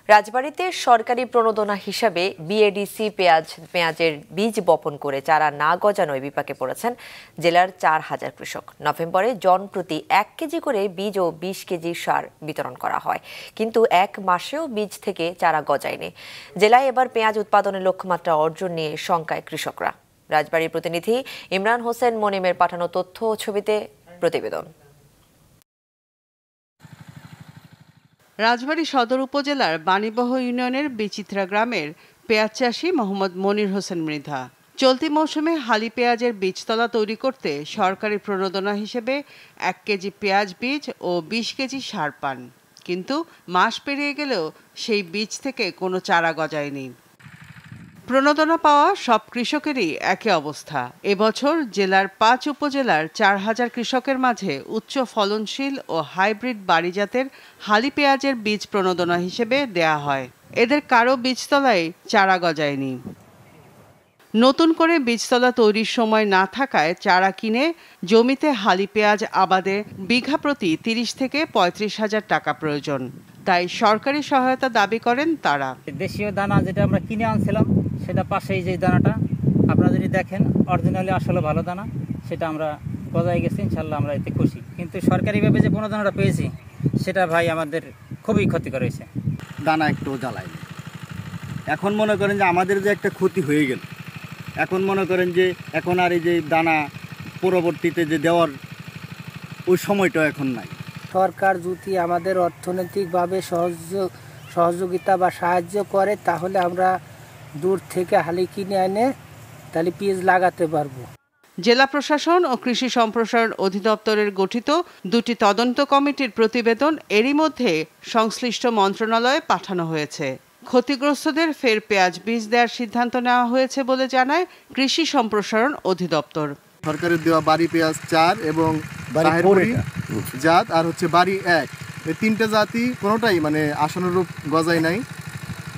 রাজবাড়ীতে সরকারি প্রণোদনা হিসাবে বিএডিসি পেঁয়াজের বীজ বপন করে চারা না গজানোয় বিপাকে পড়েছেন জেলার 4,000 কৃষক। নভেম্বরে জন প্রতি 1 কেজি করে বীজ ও 20 কেজি সার বিতরণ করা হয়, কিন্তু 1 মাসেও বীজ থেকে চারা গজায়নি। জেলায় এবার পেঁয়াজ উৎপাদনের লক্ষ্যমাত্রা অর্জন নিয়ে শঙ্কায় কৃষকরা। রাজবাড়ীর প্রতিনিধি ইমরান হোসেন মনিমের পাঠানো তথ্য ও ছবিতে প্রতিবেদন। রাজবাড়ী সদর উপজেলার বাণীবহ ইউনিয়নের বিচিত্রা গ্রামের পেঁয়াজ চাষী মোহাম্মদ মনির হোসেন মৃধা চলতি মৌসুমে হালি পেঁয়াজের বীজতলা তৈরি করতে সরকারি প্রণোদনা হিসেবে 1 কেজি পেঁয়াজ বীজ ও 20 কেজি সার পান, কিন্তু মাস পেরিয়ে গেলেও সেই বীজ থেকে কোনো চারা গজায়নি। প্রণোদনা পাওয়া সব কৃষকেরই একই অবস্থা। এবছর জেলার 5 উপজেলার 4,000 কৃষকের মাঝে উচ্চ ফলনশীল ও হাইব্রিড বাড়ি জাতের হালি পেঁয়াজের বীজ প্রণোদনা হিসেবে দেয়া হয়। এদের কারো বীজতলায় চারা গজায়নি। নতুন করে বীজতলা তৈরির সময় না থাকায় চারা কিনে জমিতে হালি পেঁয়াজ আবাদে বিঘা প্রতি 30 থেকে 35,000 টাকা প্রয়োজন। তাই সরকারি সহায়তা দাবি করেন তারা। দেশীয় দানা যেটা আমরা কিনে আনছিলাম, সেটা পাশেই যে দানাটা আপনারা যদি দেখেন অরিজিনালি আসলে ভালো দানা, সেটা আমরা গজায় গেছি, ইনশাল্লাহ আমরা এতে খুশি। কিন্তু সরকারিভাবে যে প্রণোদনাটা পেয়েছি সেটা ভাই আমাদের খুবই ক্ষতিকর হয়েছে। দানা একটু জ্বালায়। এখন মনে করেন যে আমাদের যে একটা ক্ষতি হয়ে গেল, এখন মনে করেন যে এখন আর এই যে দানা পরবর্তীতে যে দেওয়ার ওই সময়টা এখন নাই। সরকার যদি আমাদের অর্থনৈতিকভাবে সহযোগিতা বা সাহায্য করে, তাহলে আমরা দূর থেকে হালি কিনে এনে তাহলে বীজ লাগাতে পারবো। জেলা প্রশাসন ও কৃষি সম্প্রসারণ অধিদপ্তরের গঠিত 2টি তদন্ত কমিটির প্রতিবেদন এরই মধ্যে সংশ্লিষ্ট মন্ত্রণালয়ে পাঠানো হয়েছে। ক্ষতিগ্রস্তদের ফের পেঁয়াজ বীজ দেওয়ার সিদ্ধান্ত নেওয়া হয়েছে বলে জানায় কৃষি সম্প্রসারণ অধিদপ্তর। সরকারের দেওয়া বাড়ি পেঁয়াজ 4 এবং জাত আর হচ্ছে বাড়ি 1, এই 3টে জাতই কোনোটাই মানে আশানুরূপ গজায় নাই।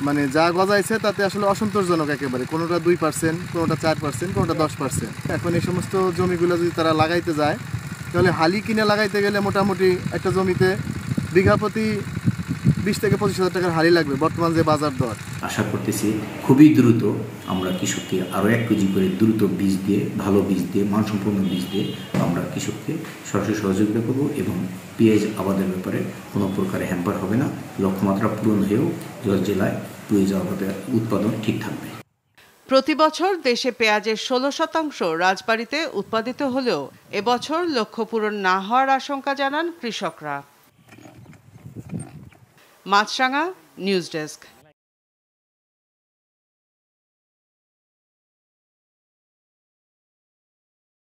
মানে যা গজাইছে তাতে আসলে অসন্তোষজনক একেবারে। কোনোটা 2%, কোনোটা 4%, কোনোটা 10%। এখন এই সমস্ত জমিগুলো যদি তারা লাগাইতে যায়, তাহলে হালি কিনে লাগাইতে গেলে মোটামুটি একটা জমিতে বিঘা প্রতি 20 থেকে 25,000 টাকার হালি লাগবে বর্তমান যে বাজার দর। আশা করতেছি খুবই দ্রুত আমরা কৃষককে আরও 1 কেজি করে দ্রুত বীজ দিয়ে, ভালো বীজ দিয়ে, মানসম্পন্ন বীজ দিয়ে আমরা কৃষককে সরাসরি সহযোগিতা করব এবং পেঁয়াজ আবাদের ব্যাপারে কোনো প্রকারে হ্যাম্পার হবে না। লক্ষ্যমাত্রা পূরণ হয়েও জেলায় পেঁয়াজ আবাদের উৎপাদন ঠিক থাকবে। প্রতি বছর দেশে পেঁয়াজের 16% রাজবাড়ীতে উৎপাদিত হলেও এবছর লক্ষ্য পূরণ না হওয়ার আশঙ্কা জানান কৃষকরা। মাছরাঙা নিউজ ডেস্ক।